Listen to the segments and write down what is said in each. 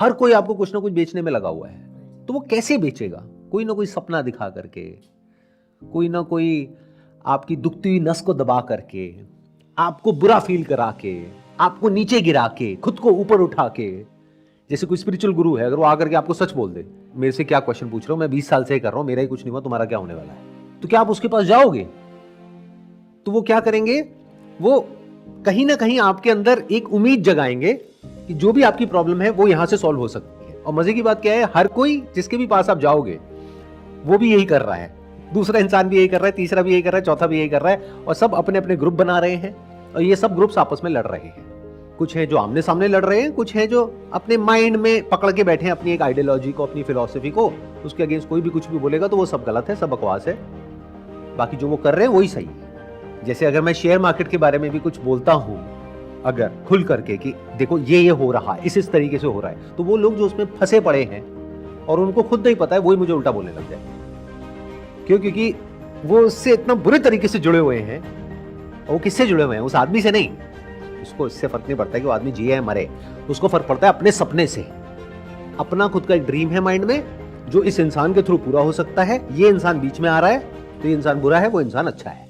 हर कोई आपको कुछ ना कुछ बेचने में लगा हुआ है, तो वो कैसे बेचेगा? कोई ना कोई सपना दिखा करके, कोई ना कोई आपकी दुखती हुई नस को दबा करके, आपको बुरा फील करा के, आपको नीचे गिरा के, खुद को ऊपर उठा के। जैसे कोई स्पिरिचुअल गुरु है, अगर वो आकर के आपको सच बोल दे, मेरे से क्या क्वेश्चन पूछ रहे हो, मैं 20 साल से कर रहा हूं, मेरा ही कुछ नहीं हुआ, तुम्हारा क्या होने वाला है? तो क्या आप उसके पास जाओगे? तो वो क्या करेंगे? वो कहीं ना कहीं आपके अंदर एक उम्मीद जगाएंगे कि जो भी आपकी प्रॉब्लम है वो यहां से सॉल्व हो सकती है। और मजे की बात क्या है, हर कोई जिसके भी पास आप जाओगे वो भी यही कर रहा है, दूसरा इंसान भी यही कर रहा है, तीसरा भी यही कर रहा है, चौथा भी यही कर रहा है, और सब अपने अपने ग्रुप बना रहे हैं, और ये सब ग्रुप्स आपस में लड़ रहे हैं। कुछ है जो आमने सामने लड़ रहे हैं, कुछ है जो अपने माइंड में पकड़ के बैठे हैं अपनी एक आइडियोलॉजी को, अपनी फिलॉसफी को, उसके अगेंस्ट कोई भी कुछ भी बोलेगा तो वो सब गलत है, सब बकवास है, बाकी जो वो कर रहे हैं वही सही है। जैसे अगर मैं शेयर मार्केट के बारे में भी कुछ बोलता हूं, अगर खुल करके कि देखो ये हो रहा है, इस तरीके से हो रहा है, तो वो लोग जो उसमें फंसे पड़े हैं और उनको खुद नहीं पता है, वही मुझे उल्टा बोलने लग जाए। क्यों? क्योंकि वो उससे इतना बुरे तरीके से जुड़े हुए हैं। और वो किससे जुड़े हुए हैं? उस आदमी से नहीं, उसको इससे फर्क नहीं पड़ता है कि वो आदमी जिए है मरे, उसको फर्क पड़ता है अपने सपने से। अपना खुद का एक ड्रीम है माइंड में, जो इस इंसान के थ्रू पूरा हो सकता है। ये इंसान बीच में आ रहा है तो ये इंसान बुरा है, वो इंसान अच्छा है।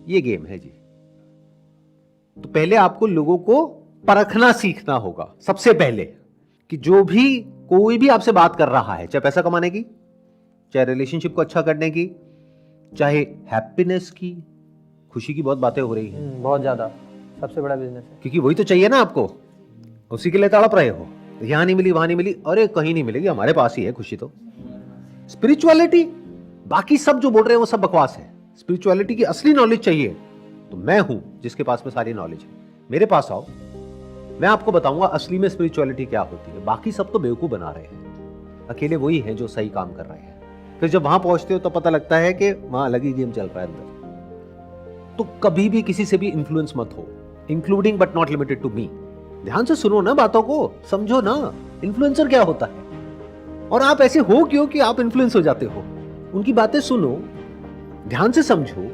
ये गेम है जी। तो पहले आपको लोगों को परखना सीखना होगा सबसे पहले, कि जो भी कोई भी आपसे बात कर रहा है, चाहे पैसा कमाने की, चाहे रिलेशनशिप को अच्छा करने की, चाहे हैप्पीनेस की, खुशी की बहुत बातें हो रही हैं, बहुत ज्यादा, सबसे बड़ा बिजनेस है। क्योंकि वही तो चाहिए ना आपको, उसी के लिए तड़प रहे हो। यहां नहीं मिली, वहां नहीं मिली, अरे कहीं नहीं मिलेगी, हमारे पास ही है खुशी। तो स्पिरिचुअलिटी, बाकी सब जो बोल रहे हैं वो सब बकवास है। स्पिरिचुअलिटी की असली नॉलेज चाहिए तो मैं हूं जिसके पास में सारी नॉलेज है, मेरे पास आओ, मैं आपको बताऊंगा असली में स्पिरिचुअलिटी क्या होती है। बाकी सब तो बेवकूफ बना रहे हैं, अकेले वही हैं जो सही काम कर रहे हैं। फिर जब वहां पहुंचते हो तो पता लगता है कि वहां अलग ही गेम चल रहा है अंदर। तो कभी भी किसी से भी इंफ्लुएंस मत हो, including but not limited to me. ध्यान से सुनो ना, बातों को समझो ना, इन्फ्लुएंसर क्या होता है और आप ऐसे हो क्यों कि आप इन्फ्लुएंस हो जाते हो। उनकी बातें सुनो, ध्यान से समझो,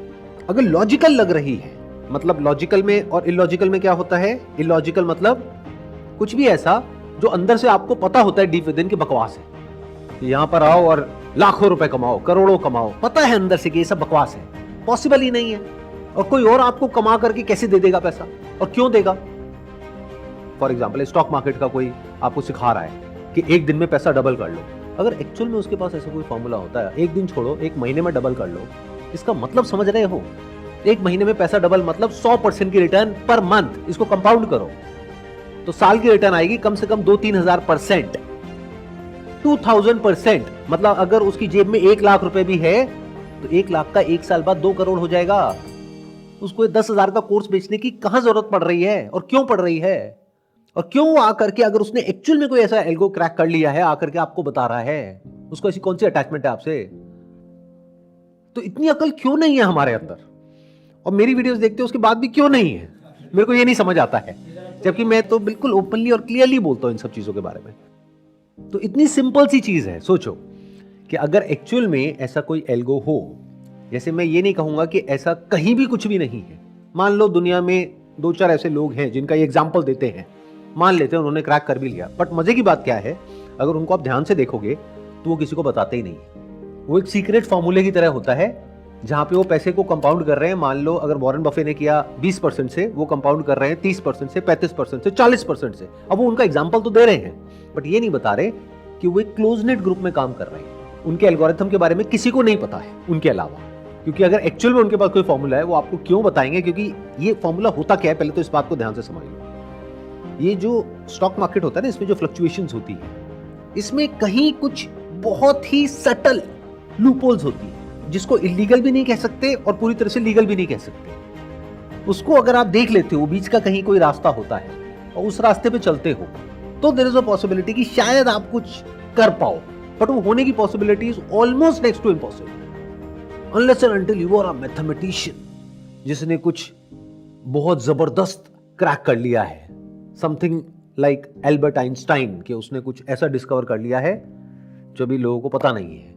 अगर लॉजिकल लग रही है, मतलब लॉजिकल में और इलॉजिकल में क्या होता है? इलॉजिकल मतलब कुछ भी ऐसा जो अंदर से आपको पता होता है डीप विद इन की बकवास है, कि यहां पर आओ और लाखों रुपए कमाओ, करोड़ों कमाओ, पता है अंदर से कि ये सब बकवास है, पॉसिबल ही नहीं है। और कोई और आपको कमा करके कैसे दे देगा पैसा, और क्यों देगा? फॉर एग्जाम्पल स्टॉक मार्केट का कोई आपको सिखा रहा है कि एक दिन में पैसा डबल कर लो। अगर एक्चुअल में उसके पास ऐसा कोई फॉर्मूला होता है, एक दिन छोड़ो, एक महीने में डबल कर लो, इसका मतलब समझ रहे हो? एक महीने में पैसा डबल मतलब 100% की रिटर्न पर मंथ। इसको कंपाउंड करो तो साल की रिटर्न आएगी कम से कम 2-3 हजार%, 2000%। मतलब अगर उसकी जेब में 1 लाख रुपए भी है तो 1 लाख का 1 साल बाद 2 करोड़ हो जाएगा। उसको 10,000 का कोर्स बेचने की कहां जरूरत पड़ रही है, और क्यों पड़ रही है? और क्यों वो आकर के, अगर उसने एक्चुअल में कोई ऐसा एल्गो क्रैक कर लिया है, आकर के आपको बता रहा है, उसको ऐसी कौन सी अटैचमेंट है आपसे? तो इतनी अकल क्यों नहीं है हमारे अंदर? और मेरी वीडियोस देखते हो उसके बाद भी क्यों नहीं है? मेरे को ये नहीं समझ आता है, जबकि मैं तो बिल्कुल ओपनली और क्लियरली बोलता हूं इन सब चीजों के बारे में। तो इतनी सिंपल सी चीज है, सोचो कि अगर एक्चुअल में ऐसा कोई एल्गो हो, जैसे मैं ये नहीं कहूंगा कि ऐसा कहीं भी कुछ भी नहीं है, मान लो दुनिया में 2-4 ऐसे लोग हैं जिनका ये एग्जाम्पल देते हैं, मान लेते हैं उन्होंने क्रैक कर भी लिया, बट मजे की बात क्या है, अगर उनको आप ध्यान से देखोगे तो वो किसी को बताते ही नहीं। वो एक सीक्रेट फॉर्मूले की तरह होता है, जहां पे वो पैसे को कंपाउंड कर रहे हैं। मान लो अगर वॉरेन बफे ने किया 20% से, वो कंपाउंड कर रहे हैं 30% से, 35% से, 40% से। अब वो उनका एग्जाम्पल तो दे रहे हैं, बट ये नहीं बता रहे कि वो एक क्लोज नेट ग्रुप में काम कर रहे हैं। उनके एल्गोरिथम के बारे में किसी को नहीं पता है उनके अलावा, क्योंकि अगर एक्चुअल में उनके पास कोई फॉर्मूला है, वो आपको क्यों बताएंगे? क्योंकि ये फॉर्मूला होता क्या है, पहले तो इस बात को ध्यान से समझ लो। ये जो स्टॉक मार्केट होता है ना, इसमें जो फ्लक्चुएशंस होती है, इसमें कहीं कुछ बहुत ही सटल लूपहोल्स होती है, जिसको इलीगल भी नहीं कह सकते और पूरी तरह से लीगल भी नहीं कह सकते। उसको अगर आप देख लेते हो, बीच का कहीं कोई रास्ता होता है और उस रास्ते पे चलते हो, तो देयर इज अ पॉसिबिलिटी कि शायद आप कुछ कर पाओ, बट वो होने की possibility is almost next to impossible, unless and until you are a mathematician जिसने कुछ बहुत जबरदस्त क्रैक कर लिया है, समथिंग लाइक एल्बर्ट आइंस्टाइन, कि उसने कुछ ऐसा डिस्कवर कर लिया है जो भी लोगों को पता नहीं है।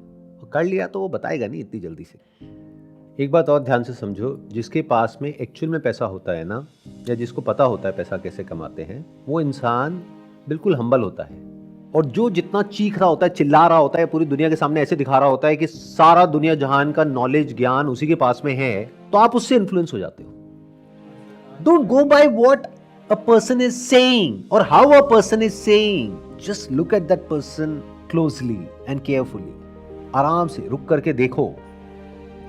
कर लिया तो वो बताएगा नहीं इतनी जल्दी से। एक बात और ध्यान से समझो, जिसके पास में एक्चुअल में पैसा होता है ना, या जिसको पता होता है पैसा कैसे कमाते हैं, वो इंसान बिल्कुल हम्बल होता है, और जो जितना चीख रहा होता है, चिल्ला रहा होता है, पूरी दुनिया के सामने ऐसे दिखा रहा होता है कि सारा दुनिया जहान का नॉलेज ज्ञान उसी के पास में है, तो आप उससे इन्फ्लुएंस हो जाते हो। Don't go by what a person is saying और how a person is saying, just look at that person closely and carefully. आराम से रुक करके देखो।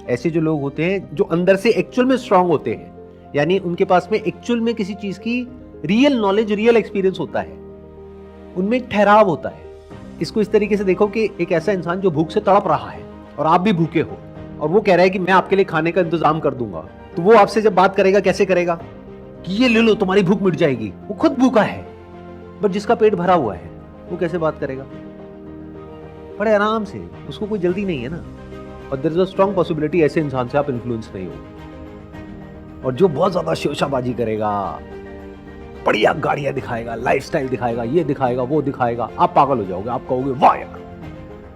ऐसे जो लोग होते हैं जो अंदर से एक्चुअल में स्ट्रांग होते हैं, यानी उनके पास में एक्चुअल में किसी चीज की रियल नॉलेज, रियल एक्सपीरियंस होता है, उनमें एक ठहराव होता है। इसको इस तरीके से देखो कि एक ऐसा इंसान जो भूख से तड़प रहा है और आप भी भूखे हो, और वो कह रहा है कि मैं आपके लिए खाने का इंतजाम कर दूंगा, तो वो आपसे जब बात करेगा कैसे करेगा कि ये ले लो तुम्हारी भूख मिट जाएगी। वो खुद भूखा है, बट जिसका पेट भरा हुआ है वो कैसे बात करेगा? बड़े आराम से, उसको कोई जल्दी नहीं है ना। और there is a strong possibility ऐसे इंसान से आप इन्फ्लुएंस नहीं हो। और जो बहुत ज्यादा शोशाबाजी करेगा, बढ़िया गाड़ियां दिखाएगा, लाइफस्टाइल दिखाएगा, ये दिखाएगा, वो दिखाएगा, आप पागल हो जाओगे। आप कहोगे वाह यार,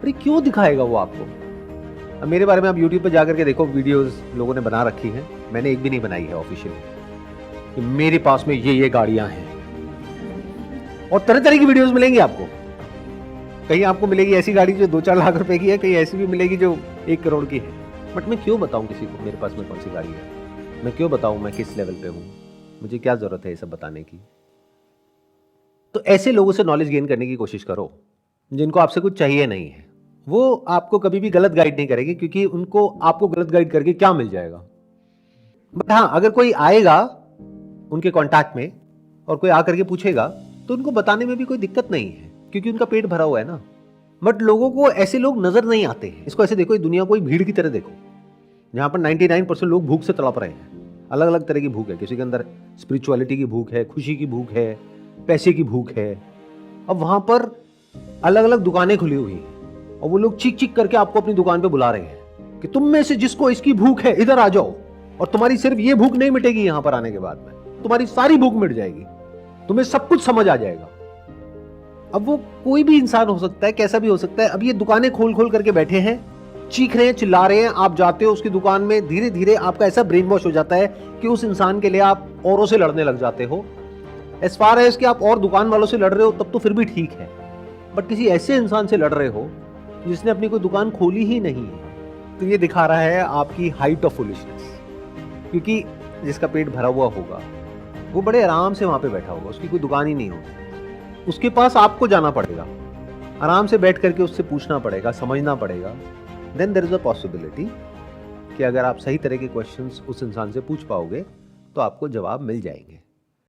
अरे क्यों दिखाएगा वो आपको? अब मेरे बारे में आप YouTube पे जाकर के देखो, वीडियोस लोगों ने बना रखी हैं, मैंने एक भी नहीं बनाई है ऑफिशियल, कि मेरे पास में ये गाड़ियां हैं। और तरह तरह की वीडियोस मिलेंगी आपको। कहीं आपको मिलेगी ऐसी गाड़ी जो 2-4 लाख रुपए की है, कहीं ऐसी भी मिलेगी जो 1 करोड़ की है। बट मैं क्यों बताऊं किसी को मेरे पास में कौन सी गाड़ी है? मैं क्यों बताऊं मैं किस लेवल पे हूं? मुझे क्या जरूरत है ये सब बताने की? तो ऐसे लोगों से नॉलेज गेन करने की कोशिश करो जिनको आपसे कुछ चाहिए नहीं है। वो आपको कभी भी गलत गाइड नहीं करेंगे, क्योंकि उनको आपको गलत गाइड करके क्या मिल जाएगा। बट हाँ, अगर कोई आएगा उनके कांटेक्ट में और कोई आकर के पूछेगा, तो उनको बताने में भी कोई दिक्कत नहीं है, क्योंकि उनका पेट भरा हुआ है ना। बट लोगों को ऐसे लोग नजर नहीं आते हैं। इसको ऐसे देखो, दुनिया को एक भीड़ की तरह देखो, जहां पर 99% लोग भूख से तड़प रहे हैं। अलग अलग तरह की भूख है, किसी के अंदर स्पिरिचुअलिटी की भूख है, खुशी की भूख है, पैसे की भूख है। अब वहां पर अलग अलग दुकानें खुली हुई हैं, और वो लोग चीख चीख करके आपको अपनी दुकान पे बुला रहे हैं कि तुम में से जिसको इसकी भूख है इधर आ जाओ। और तुम्हारी सिर्फ ये भूख नहीं मिटेगी, यहां पर आने के बाद में तुम्हारी सारी भूख मिट जाएगी, तुम्हें सब कुछ समझ आ जाएगा। अब वो कोई भी इंसान हो सकता है, कैसा भी हो सकता है। अब ये दुकानें खोल खोल करके बैठे हैं, चीख रहे हैं, चिल्ला रहे हैं। आप जाते हो उसकी दुकान में, धीरे धीरे आपका ऐसा ब्रेन वॉश हो जाता है कि उस इंसान के लिए आप औरों से लड़ने लग जाते हो। एज फार एज कि आप और दुकान वालों से लड़ रहे हो तब तो फिर भी ठीक है, बट किसी ऐसे इंसान से लड़ रहे हो जिसने अपनी कोई दुकान खोली ही नहीं है, तो ये दिखा रहा है आपकी हाइट ऑफ फुलिशनेस। क्योंकि जिसका पेट भरा हुआ होगा वो बड़े आराम से वहां पे बैठा होगा, उसकी कोई दुकान ही नहीं होगी। उसके पास आपको जाना पड़ेगा, आराम से बैठ करके उससे पूछना पड़ेगा, समझना पड़ेगा। Then there is a possibility कि अगर आप सही तरह के क्वेश्चंस उस इंसान से पूछ पाओगे तो आपको जवाब मिल जाएंगे।